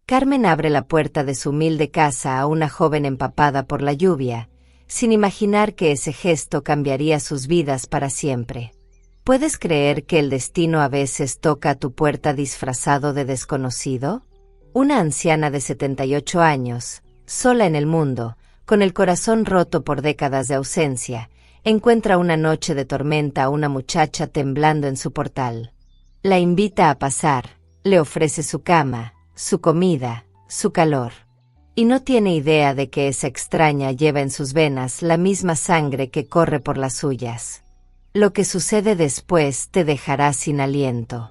Carmen abre la puerta de su humilde casa a una joven empapada por la lluvia, sin imaginar que ese gesto cambiaría sus vidas para siempre. ¿Puedes creer que el destino a veces toca a tu puerta disfrazado de desconocido? Una anciana de 78 años, sola en el mundo, con el corazón roto por décadas de ausencia, encuentra una noche de tormenta a una muchacha temblando en su portal. La invita a pasar, le ofrece su cama, su comida, su calor. Y no tiene idea de que esa extraña lleva en sus venas la misma sangre que corre por las suyas. Lo que sucede después te dejará sin aliento.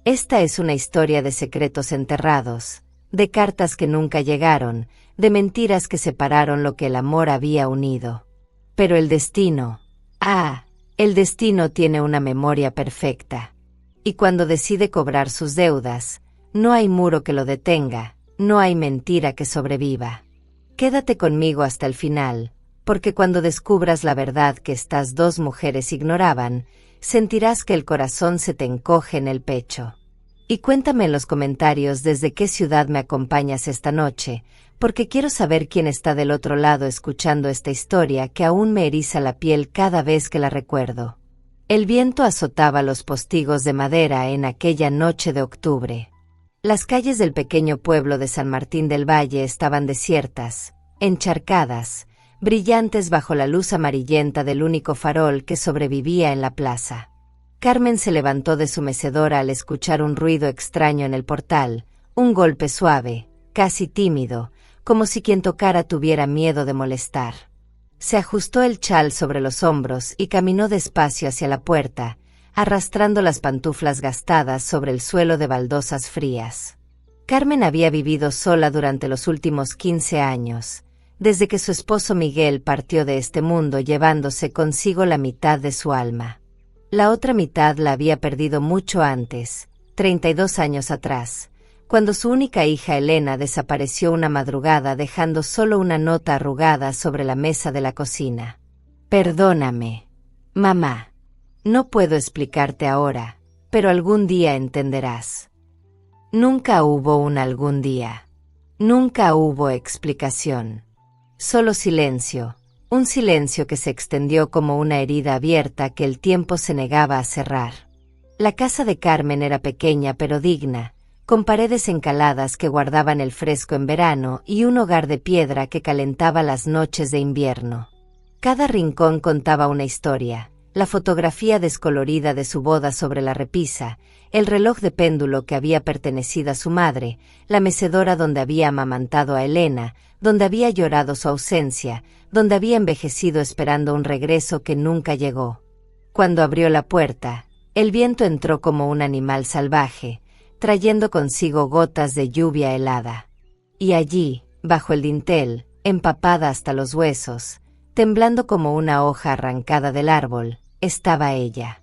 Esta es una historia de secretos enterrados, de cartas que nunca llegaron, de mentiras que separaron lo que el amor había unido. Pero el destino, el destino tiene una memoria perfecta. Y cuando decide cobrar sus deudas, no hay muro que lo detenga, no hay mentira que sobreviva. Quédate conmigo hasta el final, porque cuando descubras la verdad que estas dos mujeres ignoraban, sentirás que el corazón se te encoge en el pecho. Y cuéntame en los comentarios desde qué ciudad me acompañas esta noche, porque quiero saber quién está del otro lado escuchando esta historia que aún me eriza la piel cada vez que la recuerdo. El viento azotaba los postigos de madera en aquella noche de octubre. Las calles del pequeño pueblo de San Martín del Valle estaban desiertas, encharcadas, brillantes bajo la luz amarillenta del único farol que sobrevivía en la plaza. Carmen se levantó de su mecedora al escuchar un ruido extraño en el portal, un golpe suave, casi tímido, como si quien tocara tuviera miedo de molestar. Se ajustó el chal sobre los hombros y caminó despacio hacia la puerta, arrastrando las pantuflas gastadas sobre el suelo de baldosas frías. Carmen había vivido sola durante los últimos 15 años, desde que su esposo Miguel partió de este mundo llevándose consigo la mitad de su alma. La otra mitad la había perdido mucho antes, 32 años atrás, cuando su única hija Elena desapareció una madrugada dejando solo una nota arrugada sobre la mesa de la cocina. Perdóname, mamá. No puedo explicarte ahora, pero algún día entenderás. Nunca hubo un algún día. Nunca hubo explicación. Solo silencio, un silencio que se extendió como una herida abierta que el tiempo se negaba a cerrar. La casa de Carmen era pequeña pero digna, con paredes encaladas que guardaban el fresco en verano y un hogar de piedra que calentaba las noches de invierno. Cada rincón contaba una historia, la fotografía descolorida de su boda sobre la repisa, el reloj de péndulo que había pertenecido a su madre, la mecedora donde había amamantado a Elena, donde había llorado su ausencia, donde había envejecido esperando un regreso que nunca llegó. Cuando abrió la puerta, el viento entró como un animal salvaje, trayendo consigo gotas de lluvia helada. Y allí, bajo el dintel, empapada hasta los huesos, temblando como una hoja arrancada del árbol, estaba ella.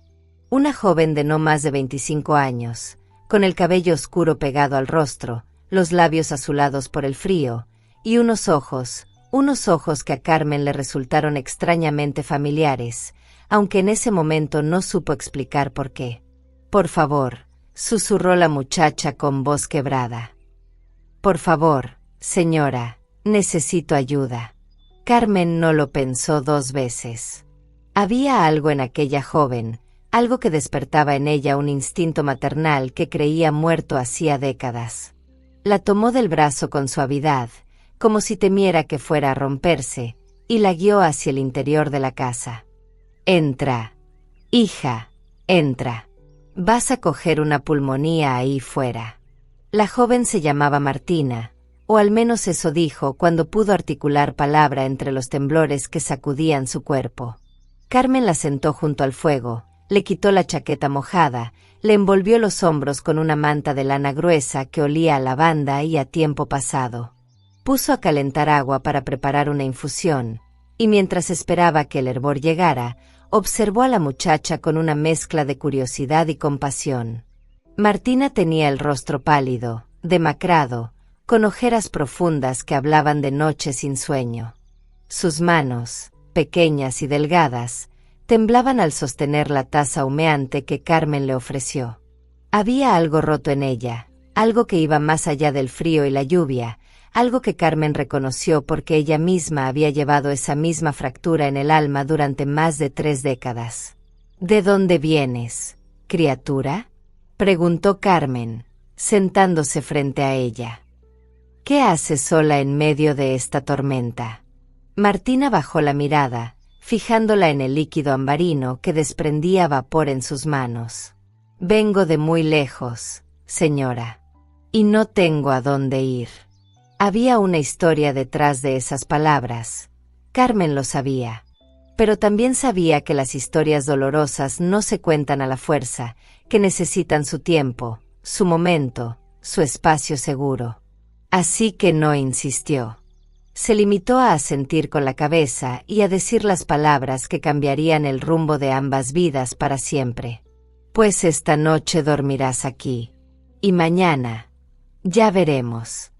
Una joven de no más de 25 años, con el cabello oscuro pegado al rostro, los labios azulados por el frío, y unos ojos que a Carmen le resultaron extrañamente familiares, aunque en ese momento no supo explicar por qué. «Por favor», susurró la muchacha con voz quebrada. «Por favor, señora, necesito ayuda». Carmen no lo pensó 2 veces. Había algo en aquella joven, algo que despertaba en ella un instinto maternal que creía muerto hacía décadas. La tomó del brazo con suavidad, como si temiera que fuera a romperse, y la guió hacia el interior de la casa. «Entra, hija, entra. Vas a coger una pulmonía ahí fuera». La joven se llamaba Martina, o al menos eso dijo cuando pudo articular palabra entre los temblores que sacudían su cuerpo. Carmen la sentó junto al fuego, le quitó la chaqueta mojada, le envolvió los hombros con una manta de lana gruesa que olía a lavanda y a tiempo pasado. Puso a calentar agua para preparar una infusión, y mientras esperaba que el hervor llegara, observó a la muchacha con una mezcla de curiosidad y compasión. Martina tenía el rostro pálido, demacrado, con ojeras profundas que hablaban de noches sin sueño. Sus manos, pequeñas y delgadas, temblaban al sostener la taza humeante que Carmen le ofreció. Había algo roto en ella, algo que iba más allá del frío y la lluvia, algo que Carmen reconoció porque ella misma había llevado esa misma fractura en el alma durante más de 3 décadas. ¿De dónde vienes, criatura?, preguntó Carmen, sentándose frente a ella. ¿Qué haces sola en medio de esta tormenta? Martina bajó la mirada, fijándola en el líquido ambarino que desprendía vapor en sus manos. Vengo de muy lejos, señora, y no tengo a dónde ir. Había una historia detrás de esas palabras. Carmen lo sabía. Pero también sabía que las historias dolorosas no se cuentan a la fuerza, que necesitan su tiempo, su momento, su espacio seguro. Así que no insistió. Se limitó a asentir con la cabeza y a decir las palabras que cambiarían el rumbo de ambas vidas para siempre. Pues esta noche dormirás aquí. Y mañana, ya veremos.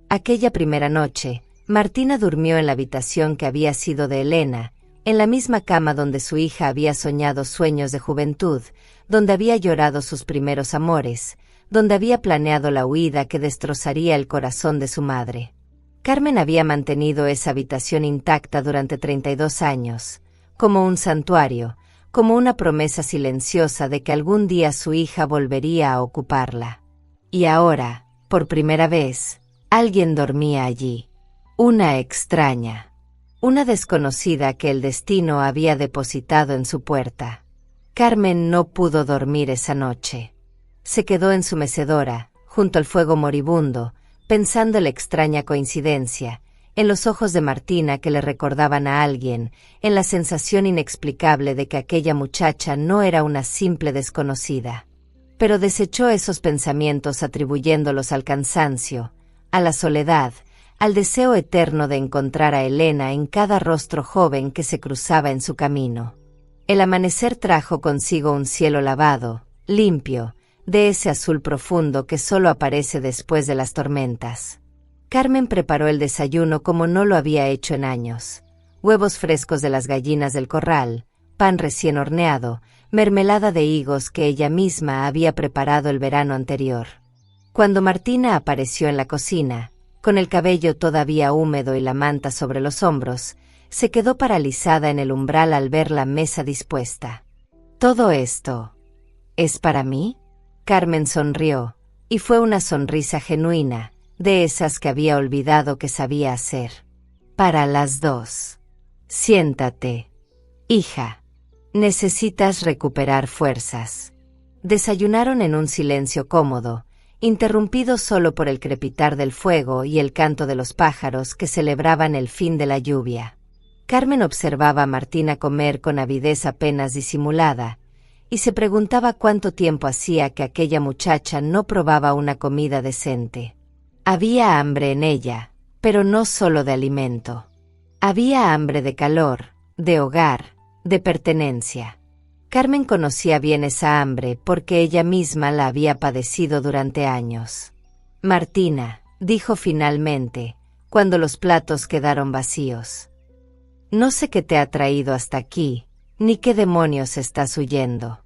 Aquella primera noche, Martina durmió en la habitación que había sido de Elena, en la misma cama donde su hija había soñado sueños de juventud, donde había llorado sus primeros amores, donde había planeado la huida que destrozaría el corazón de su madre. Carmen había mantenido esa habitación intacta durante 32 años, como un santuario, como una promesa silenciosa de que algún día su hija volvería a ocuparla. Y ahora, por primera vez, alguien dormía allí. Una extraña. Una desconocida que el destino había depositado en su puerta. Carmen no pudo dormir esa noche. Se quedó en su mecedora, junto al fuego moribundo, pensando en la extraña coincidencia, en los ojos de Martina que le recordaban a alguien, en la sensación inexplicable de que aquella muchacha no era una simple desconocida. Pero desechó esos pensamientos atribuyéndolos al cansancio, a la soledad, al deseo eterno de encontrar a Elena en cada rostro joven que se cruzaba en su camino. El amanecer trajo consigo un cielo lavado, limpio, de ese azul profundo que solo aparece después de las tormentas. Carmen preparó el desayuno como no lo había hecho en años. Huevos frescos de las gallinas del corral, pan recién horneado, mermelada de higos que ella misma había preparado el verano anterior. Cuando Martina apareció en la cocina, con el cabello todavía húmedo y la manta sobre los hombros, se quedó paralizada en el umbral al ver la mesa dispuesta. ¿Todo esto es para mí? Carmen sonrió, y fue una sonrisa genuina, de esas que había olvidado que sabía hacer. Para las dos. Siéntate, hija. Necesitas recuperar fuerzas. Desayunaron en un silencio cómodo, interrumpido solo por el crepitar del fuego y el canto de los pájaros que celebraban el fin de la lluvia. Carmen observaba a Martina comer con avidez apenas disimulada, y se preguntaba cuánto tiempo hacía que aquella muchacha no probaba una comida decente. Había hambre en ella, pero no solo de alimento. Había hambre de calor, de hogar, de pertenencia. Carmen conocía bien esa hambre porque ella misma la había padecido durante años. Martina, dijo finalmente, cuando los platos quedaron vacíos. No sé qué te ha traído hasta aquí, ni qué demonios estás huyendo.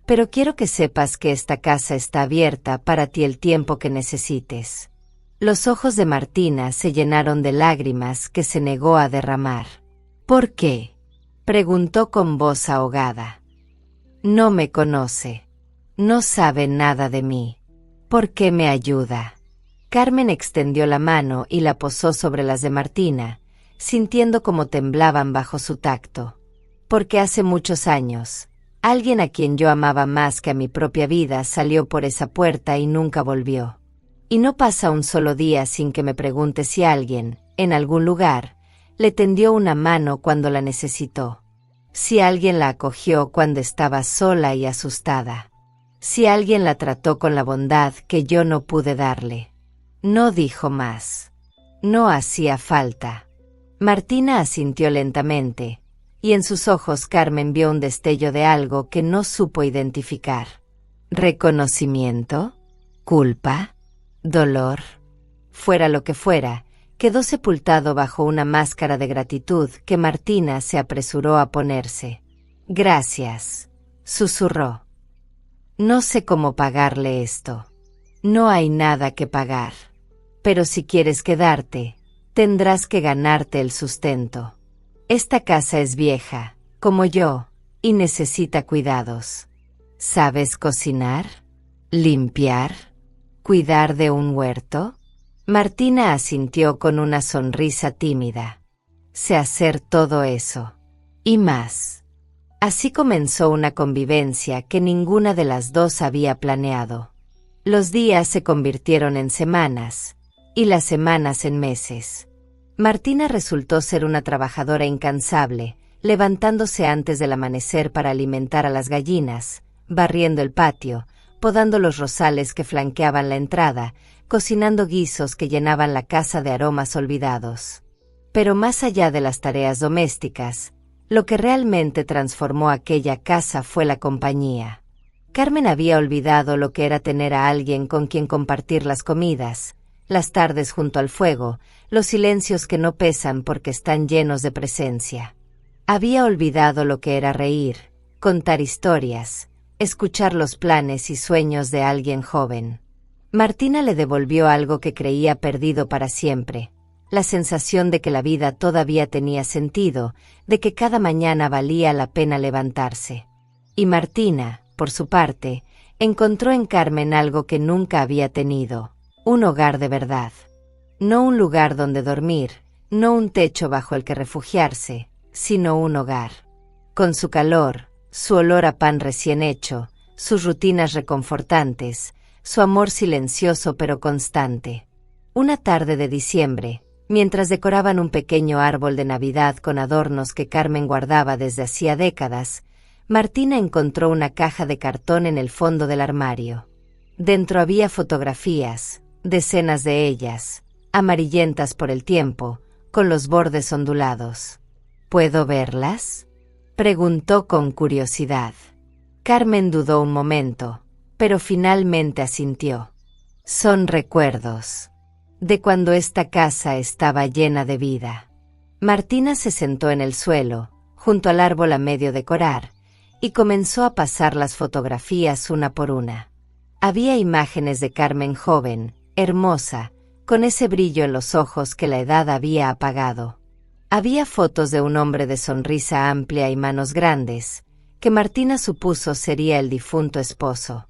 Pero quiero que sepas que esta casa está abierta para ti el tiempo que necesites. Los ojos de Martina se llenaron de lágrimas que se negó a derramar. ¿Por qué?, preguntó con voz ahogada. No me conoce. No sabe nada de mí. ¿Por qué me ayuda? Carmen extendió la mano y la posó sobre las de Martina, sintiendo cómo temblaban bajo su tacto. Porque hace muchos años, alguien a quien yo amaba más que a mi propia vida salió por esa puerta y nunca volvió. Y no pasa un solo día sin que me pregunte si alguien, en algún lugar, le tendió una mano cuando la necesitó. Si alguien la acogió cuando estaba sola y asustada. Si alguien la trató con la bondad que yo no pude darle. No dijo más. No hacía falta. Martina asintió lentamente, y en sus ojos Carmen vio un destello de algo que no supo identificar. ¿Reconocimiento? ¿Culpa? ¿Dolor? Fuera lo que fuera, quedó sepultado bajo una máscara de gratitud que Martina se apresuró a ponerse. Gracias, susurró. No sé cómo pagarle esto. No hay nada que pagar. Pero si quieres quedarte, tendrás que ganarte el sustento. Esta casa es vieja, como yo, y necesita cuidados. ¿Sabes cocinar? ¿Limpiar? ¿Cuidar de un huerto? Martina asintió con una sonrisa tímida. Sé hacer todo eso. Y más. Así comenzó una convivencia que ninguna de las dos había planeado. Los días se convirtieron en semanas, y las semanas en meses. Martina resultó ser una trabajadora incansable, levantándose antes del amanecer para alimentar a las gallinas, barriendo el patio, podando los rosales que flanqueaban la entrada, cocinando guisos que llenaban la casa de aromas olvidados. Pero más allá de las tareas domésticas, lo que realmente transformó aquella casa fue la compañía. Carmen había olvidado lo que era tener a alguien con quien compartir las comidas, las tardes junto al fuego, los silencios que no pesan porque están llenos de presencia. Había olvidado lo que era reír, contar historias, escuchar los planes y sueños de alguien joven. Martina le devolvió algo que creía perdido para siempre, la sensación de que la vida todavía tenía sentido, de que cada mañana valía la pena levantarse. Y Martina, por su parte, encontró en Carmen algo que nunca había tenido, un hogar de verdad. No un lugar donde dormir, no un techo bajo el que refugiarse, sino un hogar. Con su calor, su olor a pan recién hecho, sus rutinas reconfortantes, su amor silencioso pero constante. Una tarde de diciembre, mientras decoraban un pequeño árbol de Navidad con adornos que Carmen guardaba desde hacía décadas, Martina encontró una caja de cartón en el fondo del armario. Dentro había fotografías, decenas de ellas, amarillentas por el tiempo, con los bordes ondulados. ¿Puedo verlas?, preguntó con curiosidad. Carmen dudó un momento, pero finalmente asintió. Son recuerdos de cuando esta casa estaba llena de vida. Martina se sentó en el suelo, junto al árbol a medio decorar, y comenzó a pasar las fotografías una por una. Había imágenes de Carmen joven, hermosa, con ese brillo en los ojos que la edad había apagado. Había fotos de un hombre de sonrisa amplia y manos grandes, que Martina supuso sería el difunto esposo.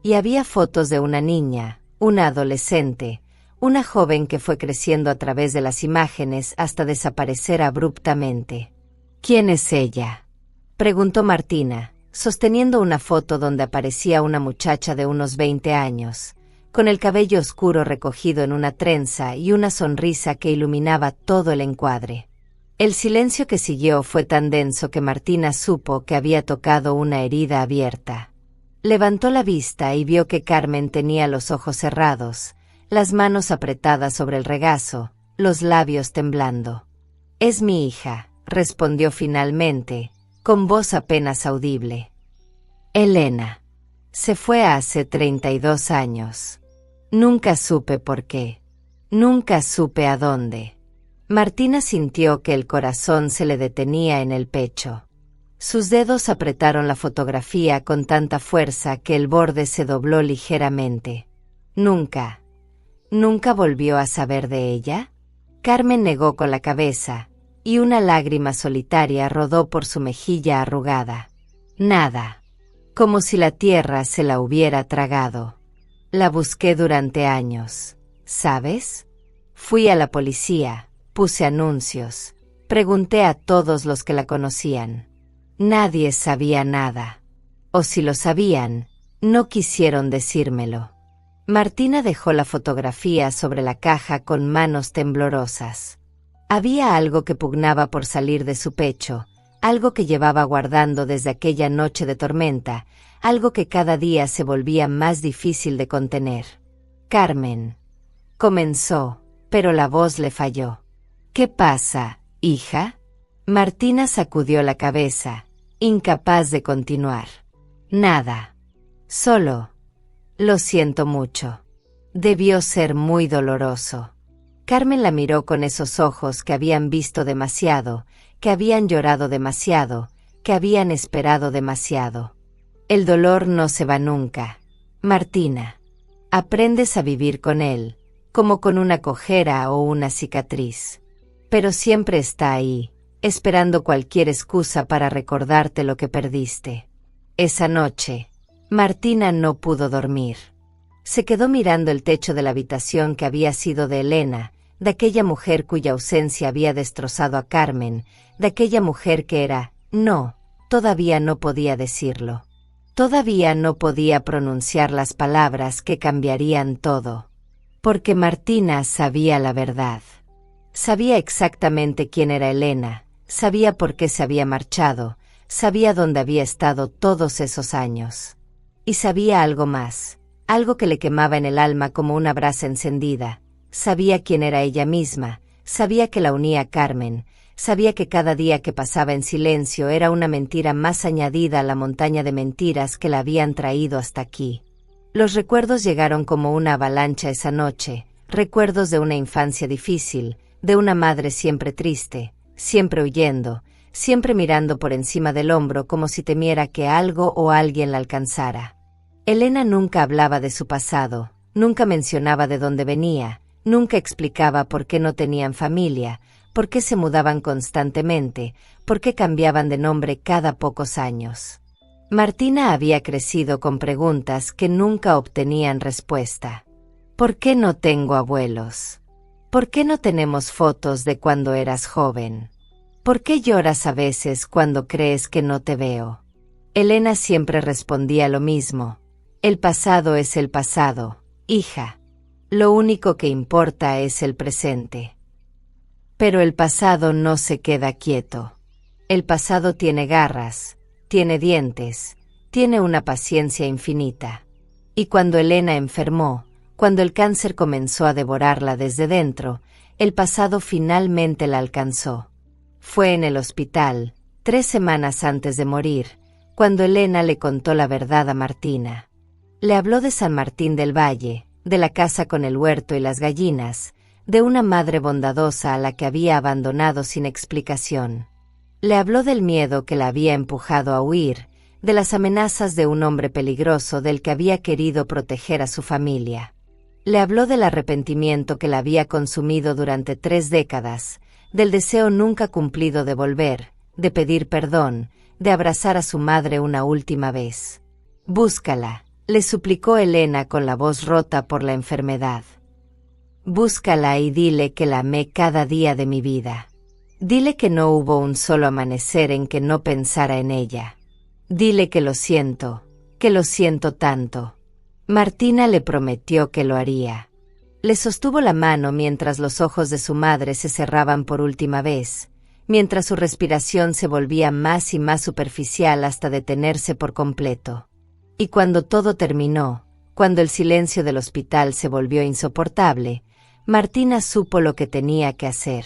Y había fotos de una niña, una adolescente, una joven que fue creciendo a través de las imágenes hasta desaparecer abruptamente. ¿Quién es ella?, preguntó Martina, sosteniendo una foto donde aparecía una muchacha de unos 20 años, con el cabello oscuro recogido en una trenza y una sonrisa que iluminaba todo el encuadre. El silencio que siguió fue tan denso que Martina supo que había tocado una herida abierta. Levantó la vista y vio que Carmen tenía los ojos cerrados, las manos apretadas sobre el regazo, los labios temblando. «Es mi hija», respondió finalmente, con voz apenas audible. «Elena. Se fue hace 32 años. Nunca supe por qué. Nunca supe a dónde». Martina sintió que el corazón se le detenía en el pecho. Sus dedos apretaron la fotografía con tanta fuerza que el borde se dobló ligeramente. «Nunca. ¿Nunca volvió a saber de ella?». Carmen negó con la cabeza, y una lágrima solitaria rodó por su mejilla arrugada. «Nada. Como si la tierra se la hubiera tragado. La busqué durante años, ¿sabes? Fui a la policía, puse anuncios, pregunté a todos los que la conocían. Nadie sabía nada. O si lo sabían, no quisieron decírmelo». Martina dejó la fotografía sobre la caja con manos temblorosas. Había algo que pugnaba por salir de su pecho, algo que llevaba guardando desde aquella noche de tormenta, algo que cada día se volvía más difícil de contener. «Carmen», comenzó, pero la voz le falló. «¿Qué pasa, hija?». Martina sacudió la cabeza, incapaz de continuar. «Nada. Solo. Lo siento mucho. Debió ser muy doloroso». Carmen la miró con esos ojos que habían visto demasiado, que habían llorado demasiado, que habían esperado demasiado. «El dolor no se va nunca, Martina. Aprendes a vivir con él, como con una cojera o una cicatriz. Pero siempre está ahí, esperando cualquier excusa para recordarte lo que perdiste. Esa noche, Martina no pudo dormir. Se quedó mirando el techo de la habitación que había sido de Elena, de aquella mujer cuya ausencia había destrozado a Carmen, de aquella mujer que era, no, todavía no podía decirlo. Todavía no podía pronunciar las palabras que cambiarían todo. Porque Martina sabía la verdad. Sabía exactamente quién era Elena, sabía por qué se había marchado, sabía dónde había estado todos esos años. Y sabía algo más, algo que le quemaba en el alma como una brasa encendida. Sabía quién era ella misma, sabía que la unía a Carmen, sabía que cada día que pasaba en silencio era una mentira más añadida a la montaña de mentiras que la habían traído hasta aquí. Los recuerdos llegaron como una avalancha esa noche, recuerdos de una infancia difícil, de una madre siempre triste, siempre huyendo, siempre mirando por encima del hombro como si temiera que algo o alguien la alcanzara. Elena nunca hablaba de su pasado, nunca mencionaba de dónde venía, nunca explicaba por qué no tenían familia, por qué se mudaban constantemente, por qué cambiaban de nombre cada pocos años. Martina había crecido con preguntas que nunca obtenían respuesta. ¿Por qué no tengo abuelos? ¿Por qué no tenemos fotos de cuando eras joven? ¿Por qué lloras a veces cuando crees que no te veo? Elena siempre respondía lo mismo. El pasado es el pasado, hija. Lo único que importa es el presente. Pero el pasado no se queda quieto. El pasado tiene garras, tiene dientes, tiene una paciencia infinita. Y cuando Elena enfermó, cuando el cáncer comenzó a devorarla desde dentro, el pasado finalmente la alcanzó. Fue en el hospital, 3 semanas antes de morir, cuando Elena le contó la verdad a Martina. Le habló de San Martín del Valle, de la casa con el huerto y las gallinas, de una madre bondadosa a la que había abandonado sin explicación. Le habló del miedo que la había empujado a huir, de las amenazas de un hombre peligroso del que había querido proteger a su familia. Le habló del arrepentimiento que la había consumido durante 3 décadas, del deseo nunca cumplido de volver, de pedir perdón, de abrazar a su madre una última vez. «Búscala», le suplicó Elena con la voz rota por la enfermedad. «Búscala y dile que la amé cada día de mi vida. Dile que no hubo un solo amanecer en que no pensara en ella. Dile que lo siento tanto». Martina le prometió que lo haría. Le sostuvo la mano mientras los ojos de su madre se cerraban por última vez, mientras su respiración se volvía más y más superficial hasta detenerse por completo. Y cuando todo terminó, cuando el silencio del hospital se volvió insoportable, Martina supo lo que tenía que hacer.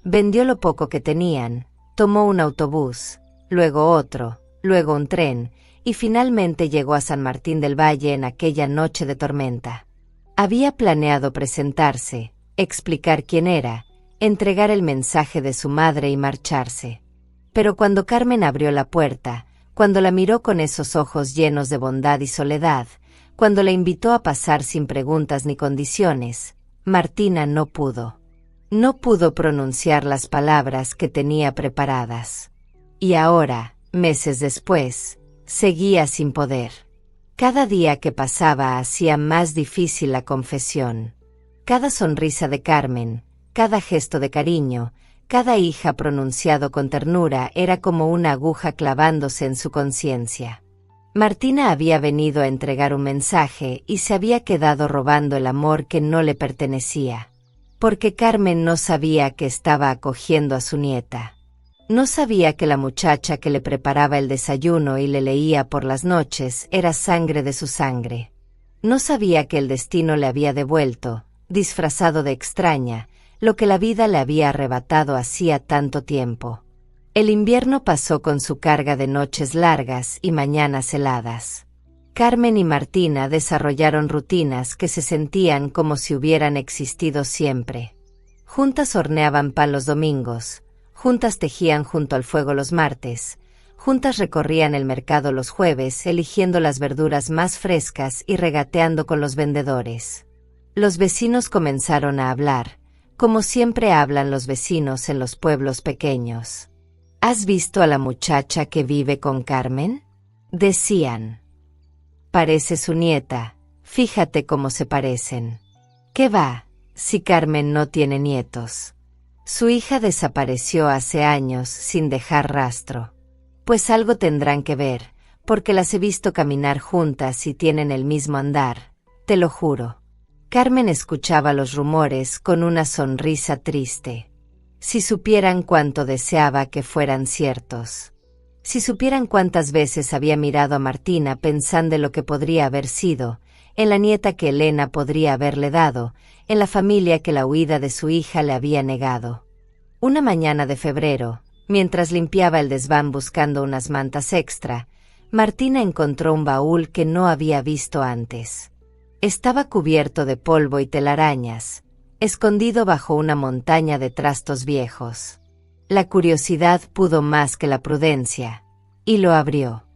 Vendió lo poco que tenían, tomó un autobús, luego otro, luego un tren, y finalmente llegó a San Martín del Valle en aquella noche de tormenta. Había planeado presentarse, explicar quién era, entregar el mensaje de su madre y marcharse. Pero cuando Carmen abrió la puerta, cuando la miró con esos ojos llenos de bondad y soledad, cuando la invitó a pasar sin preguntas ni condiciones, Martina no pudo. No pudo pronunciar las palabras que tenía preparadas. Y ahora, meses después, seguía sin poder. Cada día que pasaba hacía más difícil la confesión. Cada sonrisa de Carmen, cada gesto de cariño, cada hija pronunciado con ternura era como una aguja clavándose en su conciencia. Martina había venido a entregar un mensaje y se había quedado robando el amor que no le pertenecía. Porque Carmen no sabía que estaba acogiendo a su nieta. No sabía que la muchacha que le preparaba el desayuno y le leía por las noches era sangre de su sangre. No sabía que el destino le había devuelto, disfrazado de extraña, lo que la vida le había arrebatado hacía tanto tiempo. El invierno pasó con su carga de noches largas y mañanas heladas. Carmen y Martina desarrollaron rutinas que se sentían como si hubieran existido siempre. Juntas horneaban pan los domingos, juntas tejían junto al fuego los martes, Juntas recorrían el mercado los jueves, eligiendo las verduras más frescas y regateando con los vendedores. Los vecinos comenzaron a hablar, como siempre hablan los vecinos en los pueblos pequeños. ¿Has visto a la muchacha que vive con Carmen?, decían. Parece su nieta, fíjate cómo se parecen. ¿Qué va, si Carmen no tiene nietos? Su hija desapareció hace años sin dejar rastro. Pues algo tendrán que ver, porque las he visto caminar juntas y tienen el mismo andar, te lo juro. Carmen escuchaba los rumores con una sonrisa triste. Si supieran cuánto deseaba que fueran ciertos. Si supieran cuántas veces había mirado a Martina pensando en lo que podría haber sido, en la nieta que Elena podría haberle dado, en la familia que la huida de su hija le había negado. Una mañana de febrero, mientras limpiaba el desván buscando unas mantas extra, Martina encontró un baúl que no había visto antes. Estaba cubierto de polvo y telarañas, escondido bajo una montaña de trastos viejos. La curiosidad pudo más que la prudencia, y lo abrió.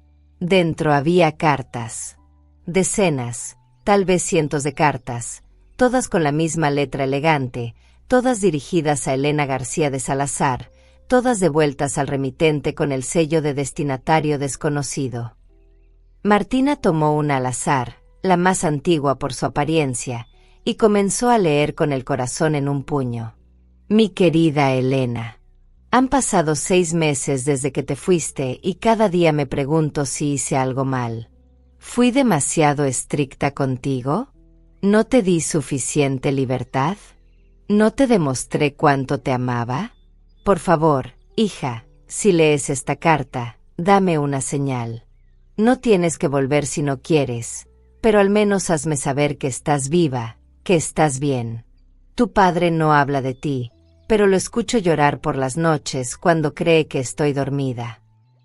Dentro había cartas. Decenas, tal vez cientos de cartas, todas con la misma letra elegante, todas dirigidas a Elena García de Salazar, todas devueltas al remitente con el sello de destinatario desconocido. Martina tomó una al azar, la más antigua por su apariencia, y comenzó a leer con el corazón en un puño. Mi querida Elena, han pasado 6 meses desde que te fuiste y cada día me pregunto si hice algo mal. ¿Fui demasiado estricta contigo? ¿No te di suficiente libertad? ¿No te demostré cuánto te amaba? Por favor, hija, si lees esta carta, dame una señal. No tienes que volver si no quieres, pero al menos hazme saber que estás viva, que estás bien. Tu padre no habla de ti, pero lo escucho llorar por las noches cuando cree que estoy dormida.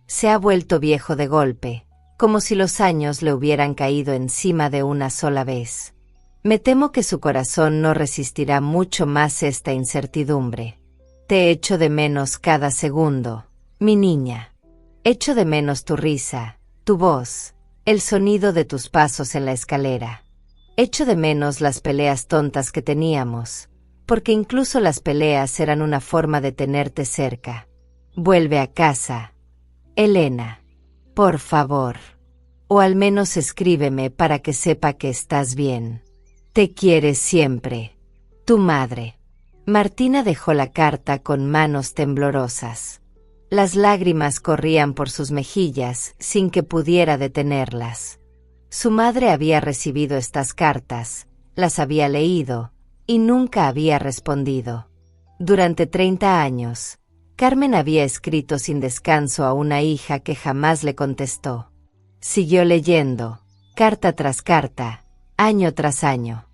Se ha vuelto viejo de golpe, como si los años le hubieran caído encima de una sola vez. Me temo que su corazón no resistirá mucho más esta incertidumbre. Te echo de menos cada segundo, mi niña. Echo de menos tu risa, tu voz, el sonido de tus pasos en la escalera. Echo de menos las peleas tontas que teníamos, porque incluso las peleas eran una forma de tenerte cerca. Vuelve a casa, Elena. Por favor. O al menos escríbeme para que sepa que estás bien. Te quieres siempre. Tu madre. Martina dejó la carta con manos temblorosas. Las lágrimas corrían por sus mejillas sin que pudiera detenerlas. Su madre había recibido estas cartas, las había leído, y nunca había respondido. Durante 30 años, Carmen había escrito sin descanso a una hija que jamás le contestó. Siguió leyendo, carta tras carta, año tras año.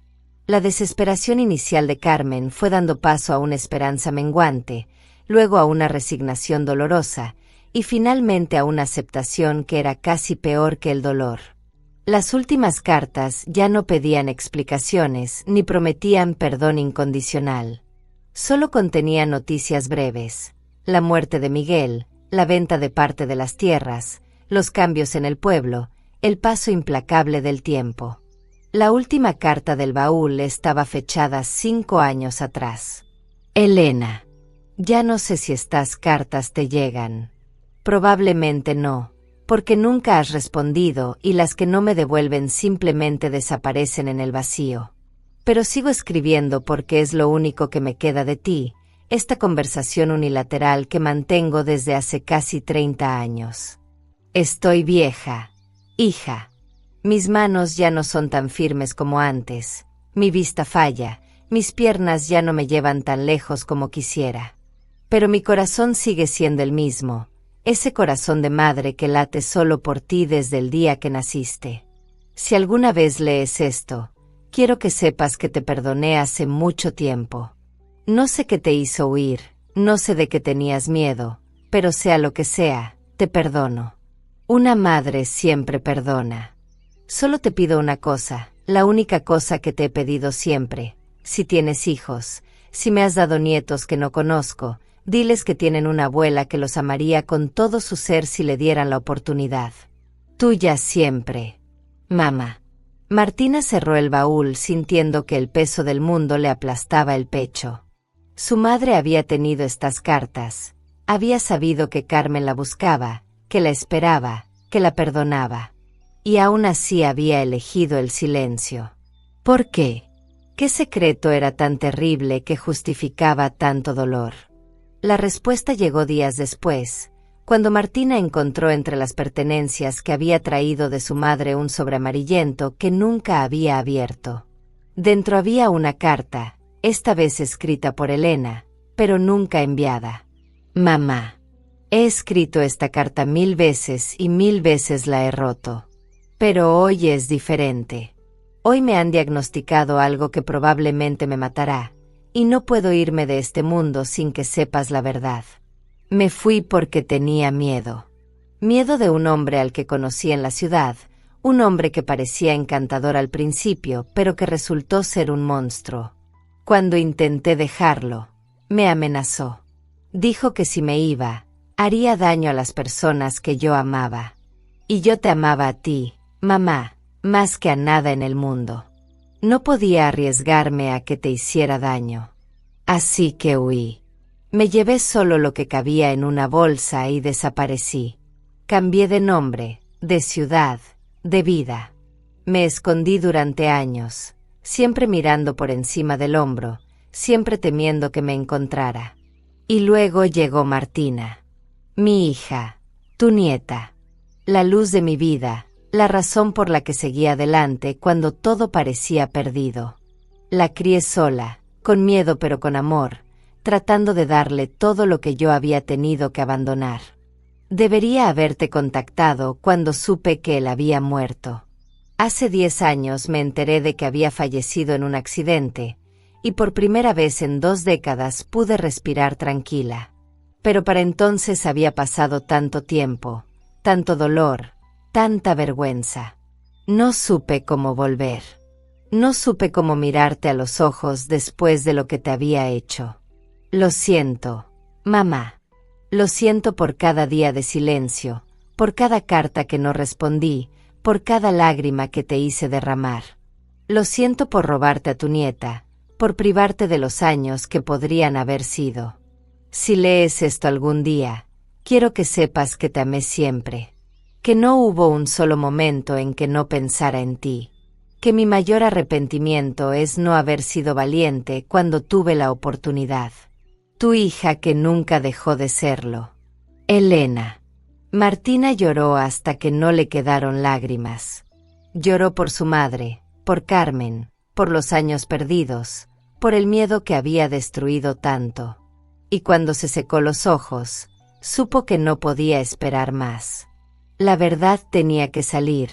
La desesperación inicial de Carmen fue dando paso a una esperanza menguante, luego a una resignación dolorosa, y finalmente a una aceptación que era casi peor que el dolor. Las últimas cartas ya no pedían explicaciones ni prometían perdón incondicional. Solo contenían noticias breves: la muerte de Miguel, la venta de parte de las tierras, los cambios en el pueblo, el paso implacable del tiempo. La última carta del baúl estaba fechada 5 años atrás. Elena, ya no sé si estas cartas te llegan. Probablemente no, porque nunca has respondido y las que no me devuelven simplemente desaparecen en el vacío. Pero sigo escribiendo porque es lo único que me queda de ti, esta conversación unilateral que mantengo desde hace casi 30 años. Estoy vieja, hija. Mis manos ya no son tan firmes como antes, mi vista falla, mis piernas ya no me llevan tan lejos como quisiera. Pero mi corazón sigue siendo el mismo, ese corazón de madre que late solo por ti desde el día que naciste. Si alguna vez lees esto, quiero que sepas que te perdoné hace mucho tiempo. No sé qué te hizo huir, no sé de qué tenías miedo, pero sea lo que sea, te perdono. Una madre siempre perdona. Solo te pido una cosa, la única cosa que te he pedido siempre. Si tienes hijos, si me has dado nietos que no conozco, Diles que tienen una abuela que los amaría con todo su ser si le dieran la oportunidad. Tuya siempre, mamá. Martina cerró el baúl sintiendo que el peso del mundo le aplastaba el pecho. Su madre había tenido estas cartas. Había sabido que Carmen la buscaba, que la esperaba, que la perdonaba. Y aún así había elegido el silencio. ¿Por qué? ¿Qué secreto era tan terrible que justificaba tanto dolor? La respuesta llegó días después, cuando Martina encontró entre las pertenencias que había traído de su madre un sobre amarillento que nunca había abierto. Dentro había una carta, esta vez escrita por Elena, pero nunca enviada. Mamá, he escrito esta carta 1000 veces y 1000 veces la he roto. Pero hoy es diferente. Hoy me han diagnosticado algo que probablemente me matará, y no puedo irme de este mundo sin que sepas la verdad. Me fui porque tenía miedo. Miedo de un hombre al que conocí en la ciudad, un hombre que parecía encantador al principio, pero que resultó ser un monstruo. Cuando intenté dejarlo, me amenazó. Dijo que si me iba, haría daño a las personas que yo amaba. Y yo te amaba a ti, mamá, más que a nada en el mundo. No podía arriesgarme a que te hiciera daño. Así que huí. Me llevé solo lo que cabía en una bolsa y desaparecí. Cambié de nombre, de ciudad, de vida. Me escondí durante años, siempre mirando por encima del hombro, siempre temiendo que me encontrara. Y luego llegó Martina. Mi hija, tu nieta. La luz de mi vida, la razón por la que seguí adelante cuando todo parecía perdido. La crié sola, con miedo pero con amor, tratando de darle todo lo que yo había tenido que abandonar. Debería haberte contactado cuando supe que él había muerto. Hace 10 años me enteré de que había fallecido en un accidente, y por primera vez en 2 décadas pude respirar tranquila. Pero para entonces había pasado tanto tiempo, tanto dolor, tanta vergüenza. No supe cómo volver. No supe cómo mirarte a los ojos después de lo que te había hecho. Lo siento, mamá. Lo siento por cada día de silencio, por cada carta que no respondí, por cada lágrima que te hice derramar. Lo siento por robarte a tu nieta, por privarte de los años que podrían haber sido. Si lees esto algún día, quiero que sepas que te amé siempre, que no hubo un solo momento en que no pensara en ti, que mi mayor arrepentimiento es no haber sido valiente cuando tuve la oportunidad. Tu hija que nunca dejó de serlo. Elena. Martina lloró hasta que no le quedaron lágrimas. Lloró por su madre, por Carmen, por los años perdidos, por el miedo que había destruido tanto. Y cuando se secó los ojos, supo que no podía esperar más. La verdad tenía que salir,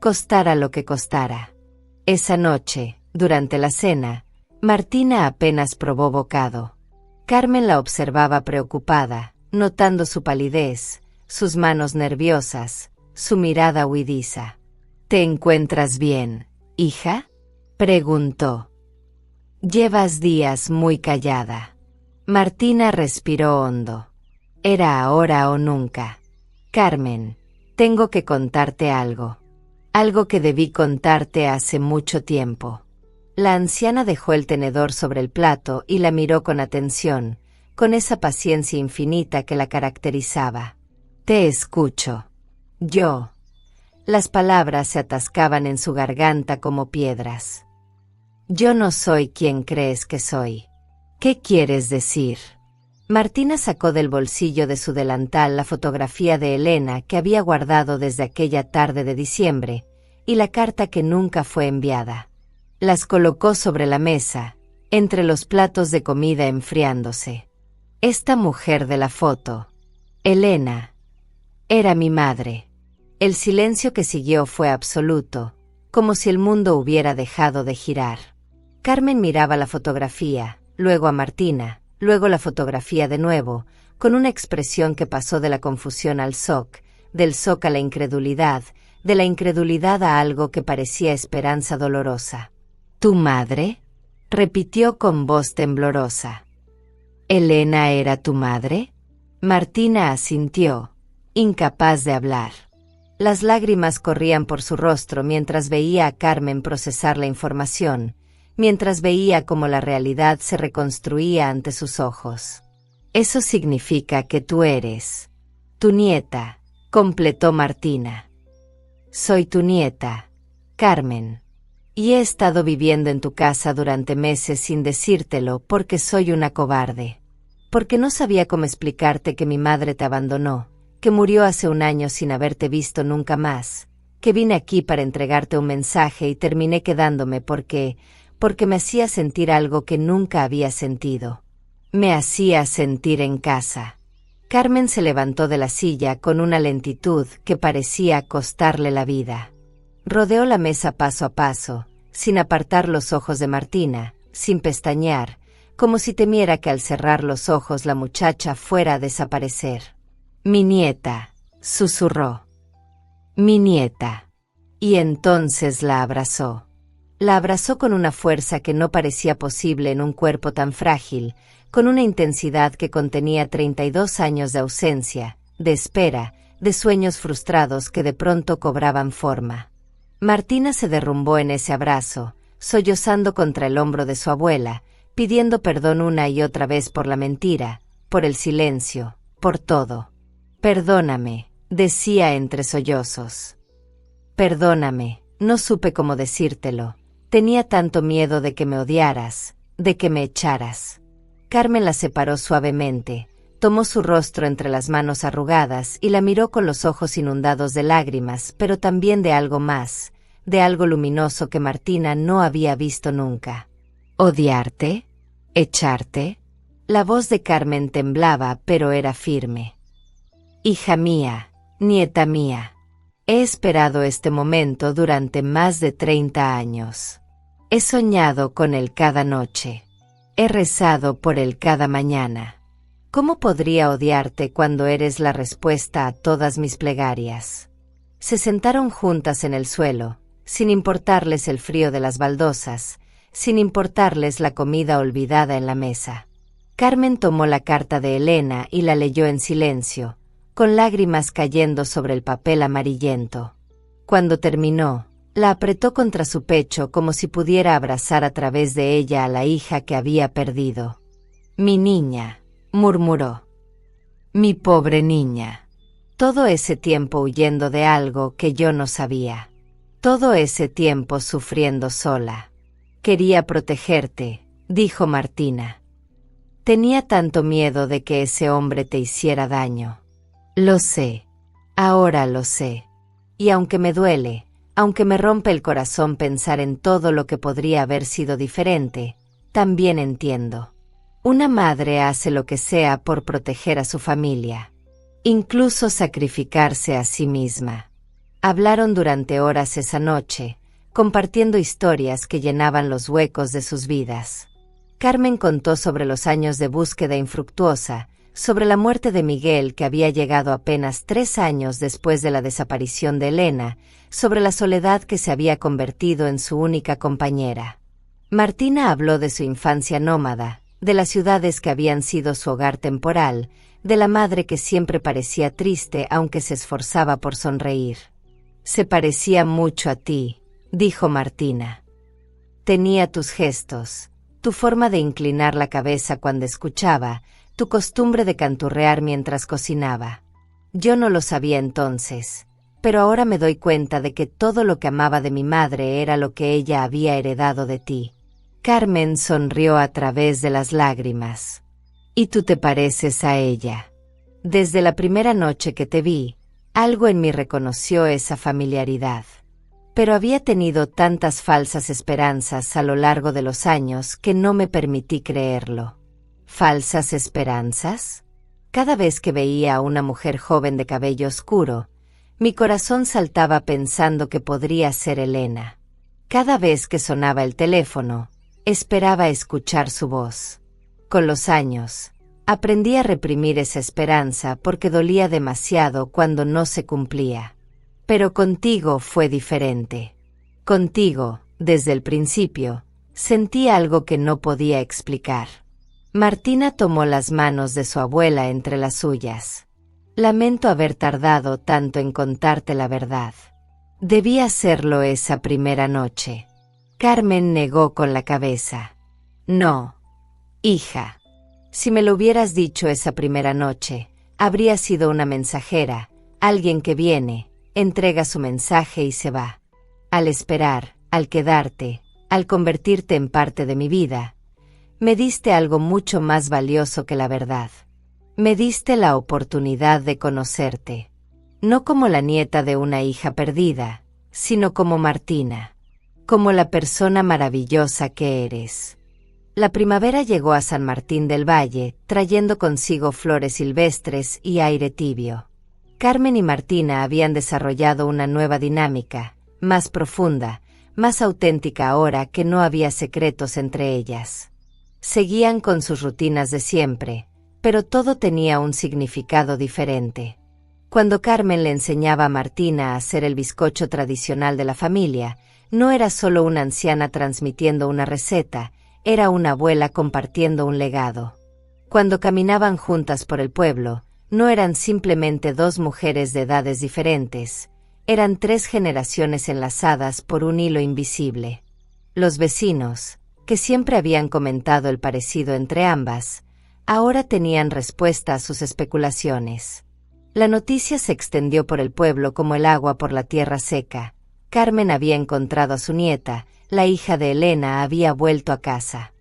costara lo que costara. Esa noche, durante la cena, Martina apenas probó bocado. Carmen la observaba preocupada, notando su palidez, sus manos nerviosas, su mirada huidiza. ¿Te encuentras bien, hija?, preguntó. Llevas días muy callada. Martina respiró hondo. Era ahora o nunca. Carmen, tengo que contarte algo. Algo que debí contarte hace mucho tiempo. La anciana dejó el tenedor sobre el plato y la miró con atención, con esa paciencia infinita que la caracterizaba. Te escucho. Yo. Las palabras se atascaban en su garganta como piedras. Yo no soy quien crees que soy. ¿Qué quieres decir? Martina sacó del bolsillo de su delantal la fotografía de Elena que había guardado desde aquella tarde de diciembre, y la carta que nunca fue enviada. Las colocó sobre la mesa, entre los platos de comida enfriándose. Esta mujer de la foto, Elena, era mi madre. El silencio que siguió fue absoluto, como si el mundo hubiera dejado de girar. Carmen miraba la fotografía, luego a Martina, luego la fotografía de nuevo, con una expresión que pasó de la confusión al shock, del shock a la incredulidad, de la incredulidad a algo que parecía esperanza dolorosa. ¿Tu madre?, repitió con voz temblorosa. ¿Elena era tu madre? Martina asintió, incapaz de hablar. Las lágrimas corrían por su rostro mientras veía a Carmen procesar la información, mientras veía cómo la realidad se reconstruía ante sus ojos. Eso significa que tú eres tu nieta, completó Martina. Soy tu nieta, Carmen. Y he estado viviendo en tu casa durante meses sin decírtelo porque soy una cobarde. Porque no sabía cómo explicarte que mi madre te abandonó, que murió hace un año sin haberte visto nunca más, que vine aquí para entregarte un mensaje y terminé quedándome porque me hacía sentir algo que nunca había sentido. Me hacía sentir en casa. Carmen se levantó de la silla con una lentitud que parecía costarle la vida. Rodeó la mesa paso a paso, sin apartar los ojos de Martina, sin pestañear, como si temiera que al cerrar los ojos la muchacha fuera a desaparecer. «Mi nieta», susurró. «Mi nieta». Y entonces la abrazó. La abrazó con una fuerza que no parecía posible en un cuerpo tan frágil, con una intensidad que contenía 32 años de ausencia, de espera, de sueños frustrados que de pronto cobraban forma. Martina se derrumbó en ese abrazo, sollozando contra el hombro de su abuela, pidiendo perdón una y otra vez por la mentira, por el silencio, por todo. «Perdóname», decía entre sollozos. «Perdóname, no supe cómo decírtelo. Tenía tanto miedo de que me odiaras, de que me echaras». Carmen la separó suavemente, tomó su rostro entre las manos arrugadas y la miró con los ojos inundados de lágrimas, pero también de algo más, de algo luminoso que Martina no había visto nunca. «¿Odiarte? ¿Echarte?» La voz de Carmen temblaba, pero era firme. «Hija mía, nieta mía, he esperado este momento durante más de 30 años. He soñado con él cada noche. He rezado por él cada mañana. ¿Cómo podría odiarte cuando eres la respuesta a todas mis plegarias?» Se sentaron juntas en el suelo, sin importarles el frío de las baldosas, sin importarles la comida olvidada en la mesa. Carmen tomó la carta de Elena y la leyó en silencio, con lágrimas cayendo sobre el papel amarillento. Cuando terminó, la apretó contra su pecho como si pudiera abrazar a través de ella a la hija que había perdido. «Mi niña», murmuró. «Mi pobre niña. Todo ese tiempo huyendo de algo que yo no sabía. Todo ese tiempo sufriendo sola. Quería protegerte», dijo Martina. «Tenía tanto miedo de que ese hombre te hiciera daño. Lo sé. Ahora lo sé. Y aunque me duele, aunque me rompe el corazón pensar en todo lo que podría haber sido diferente, también entiendo. Una madre hace lo que sea por proteger a su familia, incluso sacrificarse a sí misma». Hablaron durante horas esa noche, compartiendo historias que llenaban los huecos de sus vidas. Carmen contó sobre los años de búsqueda infructuosa, sobre la muerte de Miguel que había llegado apenas 3 años después de la desaparición de Elena, sobre la soledad que se había convertido en su única compañera. Martina habló de su infancia nómada, de las ciudades que habían sido su hogar temporal, de la madre que siempre parecía triste aunque se esforzaba por sonreír. «Se parecía mucho a ti», dijo Martina. «Tenía tus gestos, tu forma de inclinar la cabeza cuando escuchaba, tu costumbre de canturrear mientras cocinaba. Yo no lo sabía entonces, pero ahora me doy cuenta de que todo lo que amaba de mi madre era lo que ella había heredado de ti». Carmen sonrió a través de las lágrimas. «Y tú te pareces a ella. Desde la primera noche que te vi, algo en mí reconoció esa familiaridad. Pero había tenido tantas falsas esperanzas a lo largo de los años que no me permití creerlo». ¿Falsas esperanzas? Cada vez que veía a una mujer joven de cabello oscuro, mi corazón saltaba pensando que podría ser Elena. Cada vez que sonaba el teléfono, esperaba escuchar su voz. Con los años, aprendí a reprimir esa esperanza porque dolía demasiado cuando no se cumplía. Pero contigo fue diferente. Contigo, desde el principio, sentí algo que no podía explicar. Martina tomó las manos de su abuela entre las suyas. Lamento haber tardado tanto en contarte la verdad. Debí hacerlo esa primera noche. Carmen negó con la cabeza. No, hija. Si me lo hubieras dicho esa primera noche, habría sido una mensajera, alguien que viene, entrega su mensaje y se va. Al esperar, al quedarte, al convertirte en parte de mi vida, me diste algo mucho más valioso que la verdad. Me diste la oportunidad de conocerte, no como la nieta de una hija perdida, sino como Martina, como la persona maravillosa que eres. La primavera llegó a San Martín del Valle, trayendo consigo flores silvestres y aire tibio. Carmen y Martina habían desarrollado una nueva dinámica, más profunda, más auténtica ahora que no había secretos entre ellas. Seguían con sus rutinas de siempre, pero todo tenía un significado diferente. Cuando Carmen le enseñaba a Martina a hacer el bizcocho tradicional de la familia, no era solo una anciana transmitiendo una receta, era una abuela compartiendo un legado. Cuando caminaban juntas por el pueblo, no eran simplemente dos mujeres de edades diferentes, eran 3 generaciones enlazadas por un hilo invisible. Los vecinos, que siempre habían comentado el parecido entre ambas, ahora tenían respuesta a sus especulaciones. La noticia se extendió por el pueblo como el agua por la tierra seca. Carmen había encontrado a su nieta, la hija de Elena había vuelto a casa.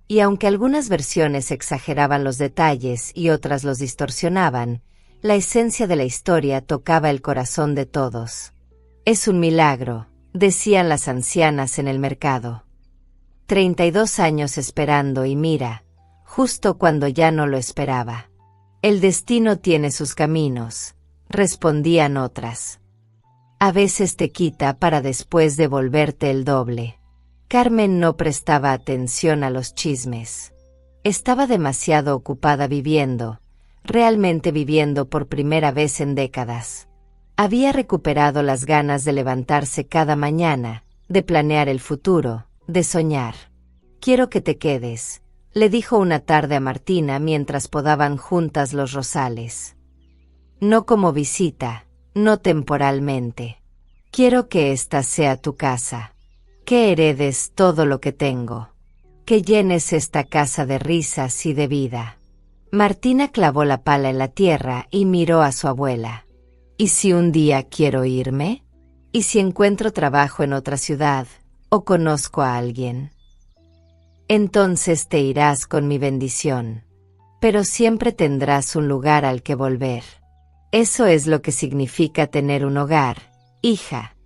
Y aunque algunas versiones exageraban los detalles y otras los distorsionaban, la esencia de la historia tocaba el corazón de todos. Es un milagro, decían las ancianas en el mercado. 32 años esperando y mira, justo cuando ya no lo esperaba. El destino tiene sus caminos, respondían otras. A veces te quita para después devolverte el doble. Carmen no prestaba atención a los chismes. Estaba demasiado ocupada viviendo, realmente viviendo por primera vez en décadas. Había recuperado las ganas de levantarse cada mañana, de planear el futuro, de soñar. Quiero que te quedes, le dijo una tarde a Martina mientras podaban juntas los rosales. No como visita, no temporalmente. Quiero que esta sea tu casa. Que heredes todo lo que tengo. Que llenes esta casa de risas y de vida. Martina clavó la pala en la tierra y miró a su abuela. ¿Y si un día quiero irme? ¿Y si encuentro trabajo en otra ciudad, o conozco a alguien? Entonces te irás con mi bendición. Pero siempre tendrás un lugar al que volver. Eso es lo que significa tener un hogar, hija.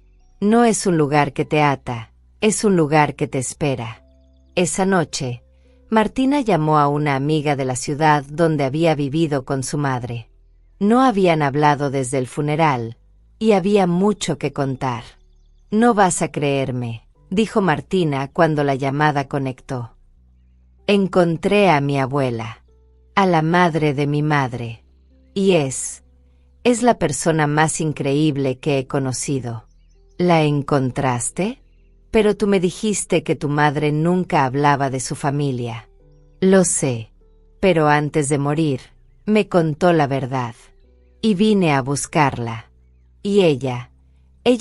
No es un lugar que te ata, es un lugar que te espera. Esa noche, Martina llamó a una amiga de la ciudad donde había vivido con su madre. No habían hablado desde el funeral, y había mucho que contar. No vas a creerme, dijo Martina cuando la llamada conectó. Encontré a mi abuela, a la madre de mi madre, y es la persona más increíble que he conocido. ¿La encontraste? Pero tú me dijiste que tu madre nunca hablaba de su familia. Lo sé, pero antes de morir, me contó la verdad. Y vine a buscarla. Y ella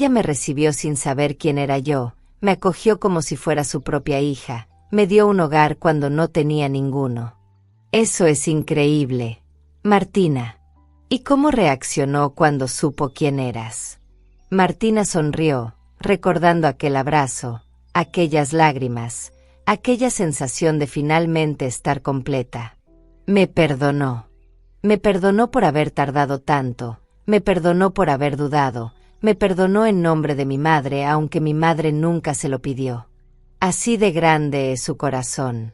me recibió sin saber quién era yo, me acogió como si fuera su propia hija, me dio un hogar cuando no tenía ninguno. Eso es increíble, Martina. ¿Y cómo reaccionó cuando supo quién eras? Martina sonrió, recordando aquel abrazo, aquellas lágrimas, aquella sensación de finalmente estar completa. Me perdonó. Me perdonó por haber tardado tanto, me perdonó por haber dudado, me perdonó en nombre de mi madre aunque mi madre nunca se lo pidió. Así de grande es su corazón.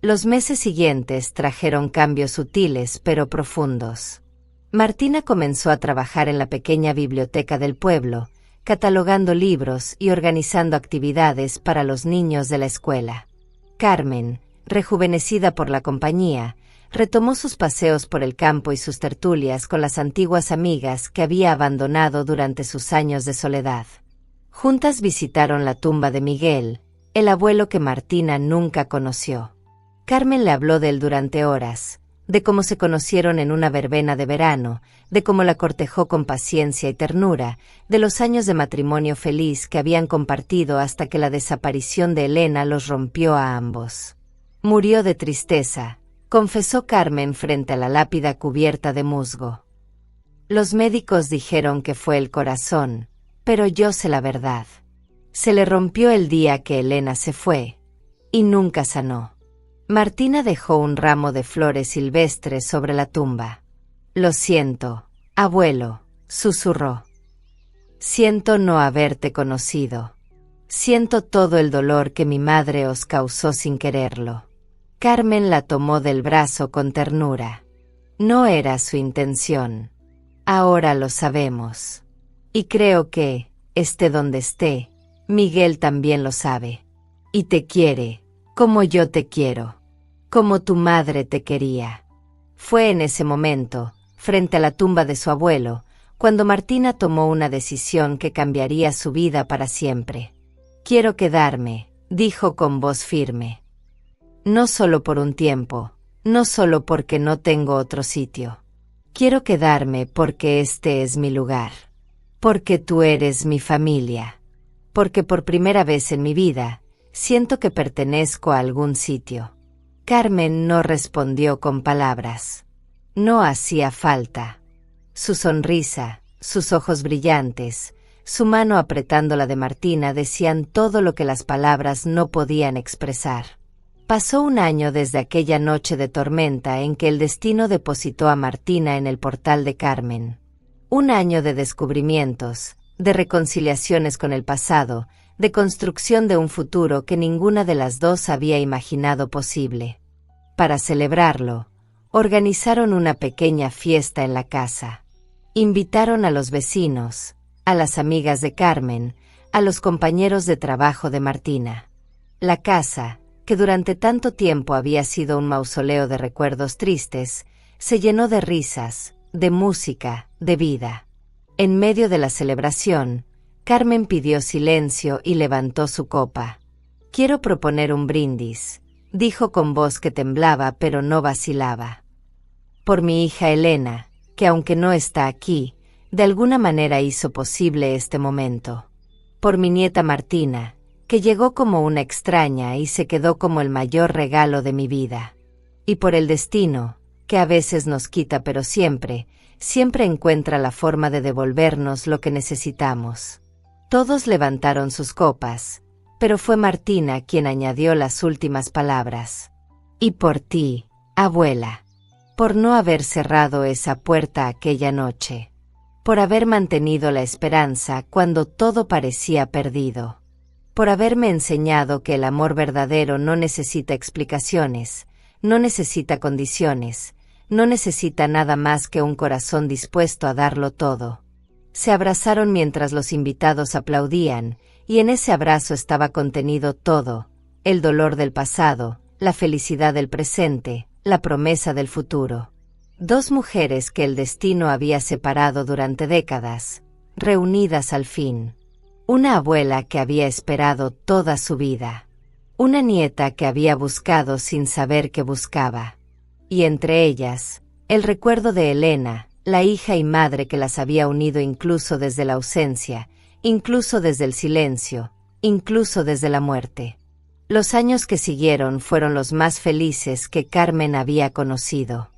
Los meses siguientes trajeron cambios sutiles pero profundos. Martina comenzó a trabajar en la pequeña biblioteca del pueblo, catalogando libros y organizando actividades para los niños de la escuela. Carmen, rejuvenecida por la compañía, retomó sus paseos por el campo y sus tertulias con las antiguas amigas que había abandonado durante sus años de soledad. Juntas visitaron la tumba de Miguel, el abuelo que Martina nunca conoció. Carmen le habló de él durante horas, de cómo se conocieron en una verbena de verano, de cómo la cortejó con paciencia y ternura, de los años de matrimonio feliz que habían compartido hasta que la desaparición de Elena los rompió a ambos. Murió de tristeza, confesó Carmen frente a la lápida cubierta de musgo. Los médicos dijeron que fue el corazón, pero yo sé la verdad. Se le rompió el día que Elena se fue, y nunca sanó. Martina dejó un ramo de flores silvestres sobre la tumba. Lo siento, abuelo, susurró. Siento no haberte conocido. Siento todo el dolor que mi madre os causó sin quererlo. Carmen la tomó del brazo con ternura. No era su intención. Ahora lo sabemos. Y creo que, esté donde esté, Miguel también lo sabe. Y te quiere, como yo te quiero. Como tu madre te quería. Fue en ese momento, frente a la tumba de su abuelo, cuando Martina tomó una decisión que cambiaría su vida para siempre. Quiero quedarme, dijo con voz firme. No solo por un tiempo, no solo porque no tengo otro sitio. Quiero quedarme porque este es mi lugar. Porque tú eres mi familia. Porque por primera vez en mi vida, siento que pertenezco a algún sitio. Carmen no respondió con palabras. No hacía falta. Su sonrisa, sus ojos brillantes, su mano apretando la de Martina decían todo lo que las palabras no podían expresar. Pasó un año desde aquella noche de tormenta en que el destino depositó a Martina en el portal de Carmen. Un año de descubrimientos, de reconciliaciones con el pasado, de construcción de un futuro que ninguna de las dos había imaginado posible. Para celebrarlo, organizaron una pequeña fiesta en la casa. Invitaron a los vecinos, a las amigas de Carmen, a los compañeros de trabajo de Martina. La casa, que durante tanto tiempo había sido un mausoleo de recuerdos tristes, se llenó de risas, de música, de vida. En medio de la celebración, Carmen pidió silencio y levantó su copa. Quiero proponer un brindis, dijo con voz que temblaba pero no vacilaba. Por mi hija Elena, que aunque no está aquí, de alguna manera hizo posible este momento. Por mi nieta Martina, que llegó como una extraña y se quedó como el mayor regalo de mi vida. Y por el destino, que a veces nos quita pero siempre, siempre encuentra la forma de devolvernos lo que necesitamos. Todos levantaron sus copas, pero fue Martina quien añadió las últimas palabras. Y por ti, abuela, por no haber cerrado esa puerta aquella noche, por haber mantenido la esperanza cuando todo parecía perdido, por haberme enseñado que el amor verdadero no necesita explicaciones, no necesita condiciones, no necesita nada más que un corazón dispuesto a darlo todo. Se abrazaron mientras los invitados aplaudían, y en ese abrazo estaba contenido todo, el dolor del pasado, la felicidad del presente, la promesa del futuro. Dos mujeres que el destino había separado durante décadas, reunidas al fin. Una abuela que había esperado toda su vida. Una nieta que había buscado sin saber qué buscaba. Y entre ellas, el recuerdo de Elena, la hija y madre que las había unido incluso desde la ausencia, incluso desde el silencio, incluso desde la muerte. Los años que siguieron fueron los más felices que Carmen había conocido.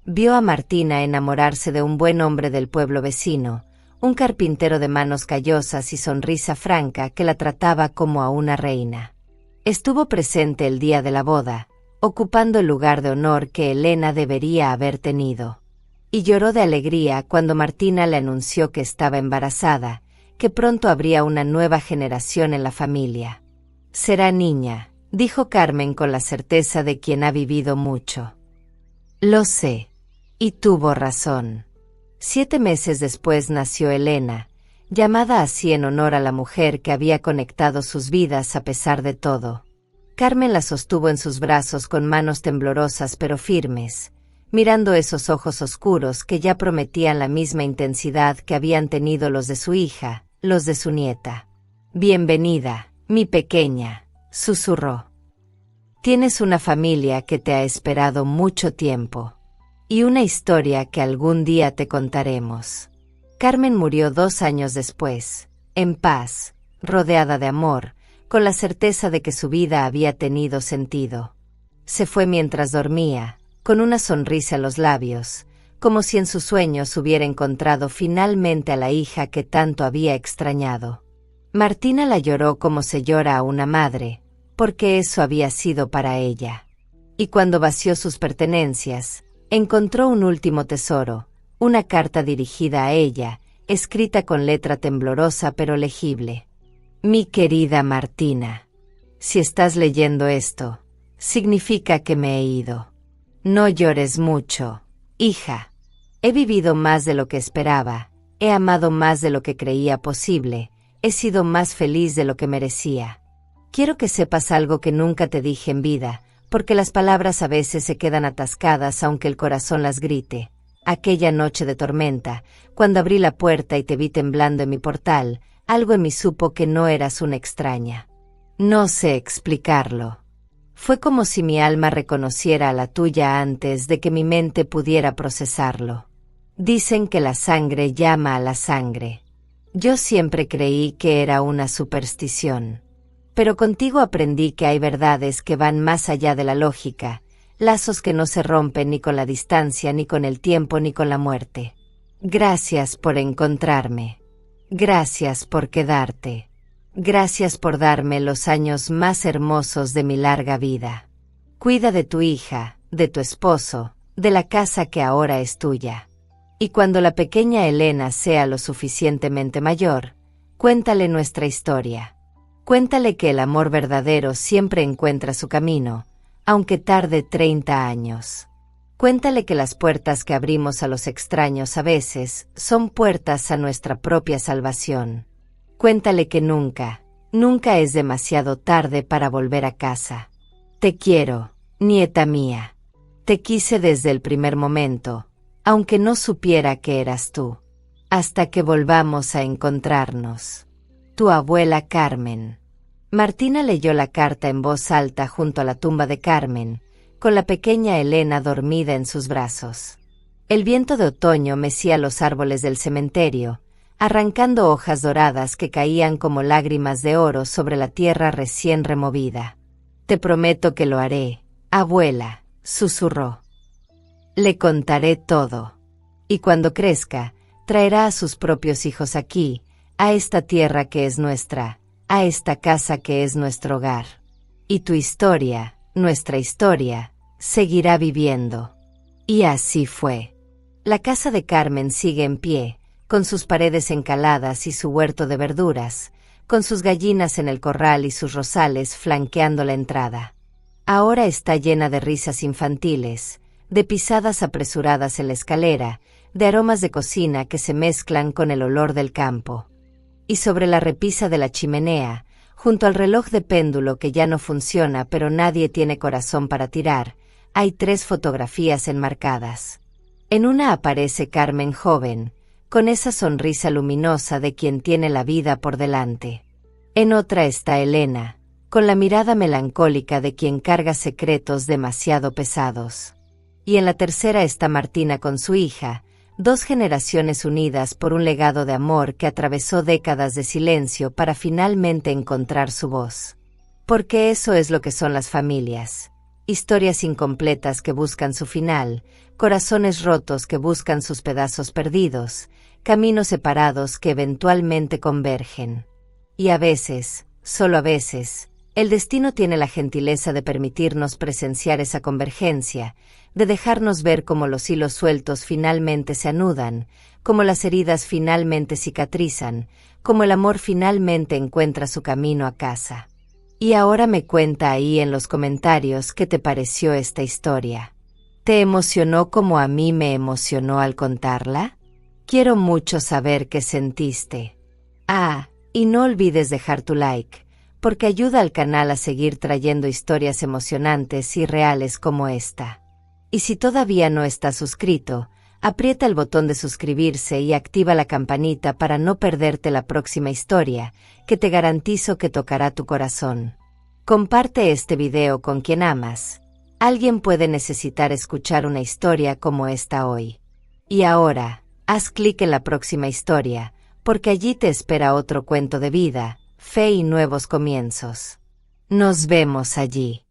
Vio a Martina enamorarse de un buen hombre del pueblo vecino, un carpintero de manos callosas y sonrisa franca que la trataba como a una reina. Estuvo presente el día de la boda, ocupando el lugar de honor que Elena debería haber tenido. Y lloró de alegría cuando Martina le anunció que estaba embarazada, que pronto habría una nueva generación en la familia. Será niña, dijo Carmen con la certeza de quien ha vivido mucho. Lo sé. Y tuvo razón. 7 meses después nació Elena, llamada así en honor a la mujer que había conectado sus vidas a pesar de todo. Carmen la sostuvo en sus brazos con manos temblorosas pero firmes, mirando esos ojos oscuros que ya prometían la misma intensidad que habían tenido los de su hija, los de su nieta. «Bienvenida, mi pequeña», susurró. Tienes una familia que te ha esperado mucho tiempo. Y una historia que algún día te contaremos. Carmen murió 2 años después, en paz, rodeada de amor, con la certeza de que su vida había tenido sentido. Se fue mientras dormía, con una sonrisa en los labios, como si en sus sueños hubiera encontrado finalmente a la hija que tanto había extrañado. Martina la lloró como se llora a una madre, porque eso había sido para ella. Y cuando vació sus pertenencias, encontró un último tesoro, una carta dirigida a ella, escrita con letra temblorosa pero legible. Mi querida Martina, si estás leyendo esto, significa que me he ido. No llores mucho, hija. He vivido más de lo que esperaba, he amado más de lo que creía posible, he sido más feliz de lo que merecía. Quiero que sepas algo que nunca te dije en vida, porque las palabras a veces se quedan atascadas aunque el corazón las grite. Aquella noche de tormenta, cuando abrí la puerta y te vi temblando en mi portal, algo en mí supo que no eras una extraña. No sé explicarlo. Fue como si mi alma reconociera a la tuya antes de que mi mente pudiera procesarlo. Dicen que la sangre llama a la sangre. Yo siempre creí que era una superstición. Pero contigo aprendí que hay verdades que van más allá de la lógica, lazos que no se rompen ni con la distancia, ni con el tiempo, ni con la muerte. Gracias por encontrarme. Gracias por quedarte. Gracias por darme los años más hermosos de mi larga vida. Cuida de tu hija, de tu esposo, de la casa que ahora es tuya. Y cuando la pequeña Elena sea lo suficientemente mayor, cuéntale nuestra historia. Cuéntale que el amor verdadero siempre encuentra su camino, aunque tarde 30 años. Cuéntale que las puertas que abrimos a los extraños a veces son puertas a nuestra propia salvación. Cuéntale que nunca, nunca es demasiado tarde para volver a casa. Te quiero, nieta mía. Te quise desde el primer momento, aunque no supiera que eras tú. Hasta que volvamos a encontrarnos. Tu abuela Carmen. Martina leyó la carta en voz alta junto a la tumba de Carmen, con la pequeña Elena dormida en sus brazos. El viento de otoño mecía los árboles del cementerio, arrancando hojas doradas que caían como lágrimas de oro sobre la tierra recién removida. Te prometo que lo haré, abuela, susurró. Le contaré todo. Y cuando crezca, traerá a sus propios hijos aquí, a esta tierra que es nuestra, a esta casa que es nuestro hogar. Y tu historia, nuestra historia, seguirá viviendo. Y así fue. La casa de Carmen sigue en pie, con sus paredes encaladas y su huerto de verduras, con sus gallinas en el corral y sus rosales flanqueando la entrada. Ahora está llena de risas infantiles, de pisadas apresuradas en la escalera, de aromas de cocina que se mezclan con el olor del campo. Y sobre la repisa de la chimenea, junto al reloj de péndulo que ya no funciona pero nadie tiene corazón para tirar, hay 3 fotografías enmarcadas. En una aparece Carmen joven, con esa sonrisa luminosa de quien tiene la vida por delante. En otra está Elena, con la mirada melancólica de quien carga secretos demasiado pesados. Y en la tercera está Martina con su hija, 2 generaciones unidas por un legado de amor que atravesó décadas de silencio para finalmente encontrar su voz. Porque eso es lo que son las familias. Historias incompletas que buscan su final, corazones rotos que buscan sus pedazos perdidos, caminos separados que eventualmente convergen. Y a veces, solo a veces, el destino tiene la gentileza de permitirnos presenciar esa convergencia, de dejarnos ver cómo los hilos sueltos finalmente se anudan, cómo las heridas finalmente cicatrizan, cómo el amor finalmente encuentra su camino a casa. Y ahora me cuenta ahí en los comentarios qué te pareció esta historia. ¿Te emocionó como a mí me emocionó al contarla? Quiero mucho saber qué sentiste. Y no olvides dejar tu like, porque ayuda al canal a seguir trayendo historias emocionantes y reales como esta. Y si todavía no estás suscrito, aprieta el botón de suscribirse y activa la campanita para no perderte la próxima historia, que te garantizo que tocará tu corazón. Comparte este video con quien amas. Alguien puede necesitar escuchar una historia como esta hoy. Y ahora, haz clic en la próxima historia, porque allí te espera otro cuento de vida, fe y nuevos comienzos. Nos vemos allí.